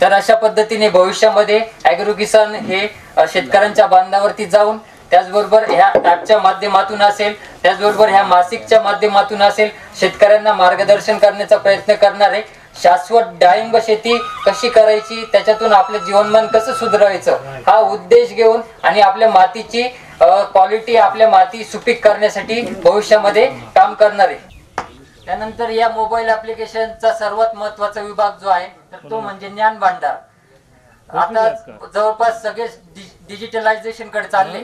तर अशा पद्धतीने भविष्यामध्ये ॲग्रो किसान हे शेतकऱ्यांच्या बांधावरती जाऊन त्याचबरोबर ह्या ॲपच्या माध्यमातून असेल, त्याचबरोबर ह्या मासिकच्या माध्यमातून असेल, शेतकऱ्यांना मार्गदर्शन करण्याचा प्रयत्न करणार आहे। शाश्वत डाळिंब शेती कशी करायची, त्याच्यातून आपले जीवनमान कसं सुधारायचं हा उद्देश घेऊन आणि आपल्या मातीची क्वालिटी, आपल्या माती सुपीक करण्यासाठी भविष्यामध्ये काम करणार आहे। त्यानंतर या मोबाईल ऍप्लिकेशनचा सर्वात महत्त्वाचा विभाग जो आहे तर तो म्हणजे ज्ञान भांडार। आता जवळपास सगळे डिजिटलायझेशन कडे चालले,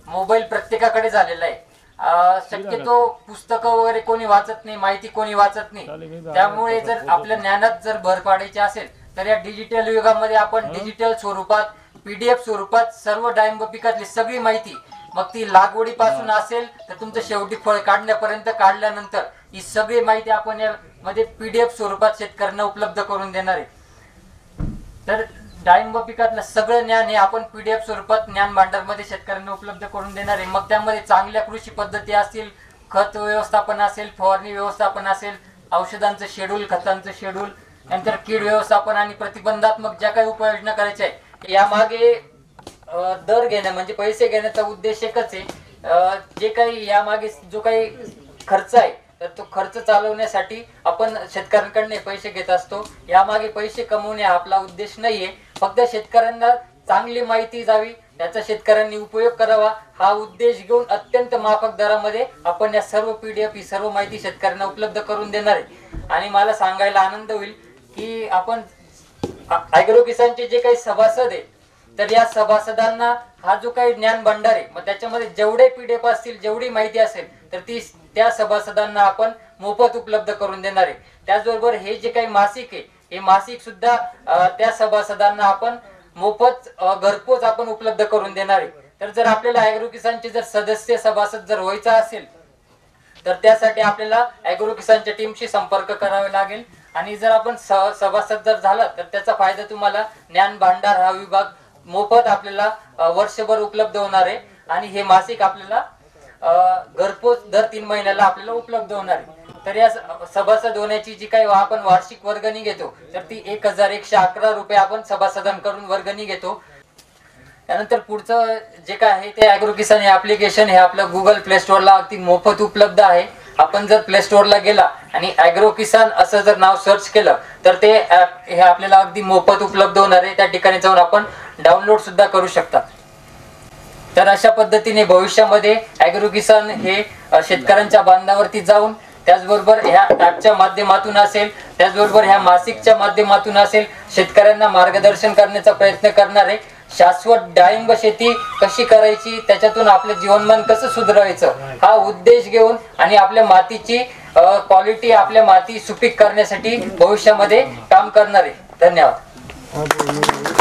मोबाईल प्रत्येकाकडे झालेला आहे। शक्यतो पुस्तकं वगैरे कोणी वाचत नाही, माहिती कोणी वाचत नाही। त्यामुळे जर आपल्या ज्ञानात जर भर पाडायची असेल तर या डिजिटल युगामध्ये आपण डिजिटल स्वरूपात, PDF स्वरूपात सर्व डाळिंब पिकातली सगळी माहिती, मग ती लागवडीपासून असेल तर तुमचं शेवटी फळ काढण्यापर्यंत, काढल्यानंतर ही सगळी माहिती आपण यामध्ये PDF स्वरूपात शेतकऱ्यांना उपलब्ध करून देणार आहे। तर डाळिंब पिकातलं सगळं ज्ञान हे आपण PDF स्वरूपात ज्ञान भांडार मध्ये शेतकऱ्यांना उपलब्ध करून देणार आहे। मग त्यामध्ये चांगल्या कृषी पद्धती असतील, खत व्यवस्थापन असेल, फवारणी व्यवस्थापन असेल, औषधांचं शेड्यूल, खतांचं शेड्यूल, नंतर कीड व्यवस्थापन आणि प्रतिबंधात्मक ज्या काही उपाययोजना करायच्या आहे, यामागे दर घेणं म्हणजे पैसे घेण्याचा उद्देश एकच आहे। जे काही यामागे जो काही खर्च आहे तर तो खर्च चालवण्यासाठी आपण शेतकऱ्यांकडून पैसे घेत असतो। यामागे पैसे कमवणे हा आपला उद्देश नाहीये, फक्त शेतकऱ्यांना चांगली माहिती जावी, त्याचा शेतकऱ्यांनी उपयोग करावा हा उद्देश घेऊन अत्यंत माफक दरामध्ये आपण या सर्व PDF ही सर्व माहिती शेतकऱ्यांना उपलब्ध करून देणार आहे। आणि मला सांगायला आनंद होईल की आपण ॲग्रो किसानचे जे काही सभासद आहे तर या सभासदांना हा जो काही ज्ञान भांडार आहे, मग त्याच्यामध्ये जेवढे PDF असतील, जेवढी माहिती असेल तर ती त्या सभासदांना आपण मोफत उपलब्ध करून देणार आहे। त्याचबरोबर हे जे काही मासिक आहे, हे मासिक सुद्धा त्या सभासदांना आपण मोफत घरपोच आपण उपलब्ध करून देणार आहे। तर जर आपल्याला ॲग्रो किसानचे जर सदस्य सभासद जर व्हायचा असेल तर त्यासाठी आपल्याला ॲग्रो किसानच्या टीमशी संपर्क करावा लागेल। आणि जर आपण सभासद जर झाला तर त्याचा फायदा तुम्हाला ज्ञान भांडार हा विभाग मोफत आपल्याला वर्षभर उपलब्ध होणार आहे। आणि हे मासिक आपल्याला घरपोच दर 3 महिन्याला आपल्याला उपलब्ध होणार आहे। तर या सभासद होण्याची जी काही आपण वार्षिक वर्गणी घेतो तर ती 1111 रुपये आपण सभासदांकडून वर्गणी घेतो। त्यानंतर पुढचं जे काय आहे ते ॲग्रो किसान हे ऍप्लिकेशन हे आपलं गुगल प्ले स्टोअरला अगदी मोफत उपलब्ध आहे। आपण जर प्ले स्टोअरला गेला आणि ॲग्रो किसान असं जर नाव सर्च केलं तर ते ॲप हे आपल्याला अगदी मोफत उपलब्ध होणार आहे। त्या ठिकाणी जाऊन आपण डाउनलोड सुद्धा करू शकता। तर अशा पद्धतीने भविष्यामध्ये ॲग्रो किसान हे शेतकऱ्यांच्या बांधावरती जाऊन त्याचबरोबर ह्या ॲपच्या माध्यमातून असेल, त्याचबरोबर ह्या मासिकच्या माध्यमातून असेल, शेतकऱ्यांना मार्गदर्शन करण्याचा प्रयत्न करणार आहे। शाश्वत डाळिंब शेती कशी करायची, त्याच्यातून आपले जीवनमान कसं सुधारायचं हा उद्देश घेऊन आणि आपल्या मातीची क्वालिटी, आपल्या माती सुपीक करण्यासाठी भविष्यामध्ये काम करणार आहे। धन्यवाद।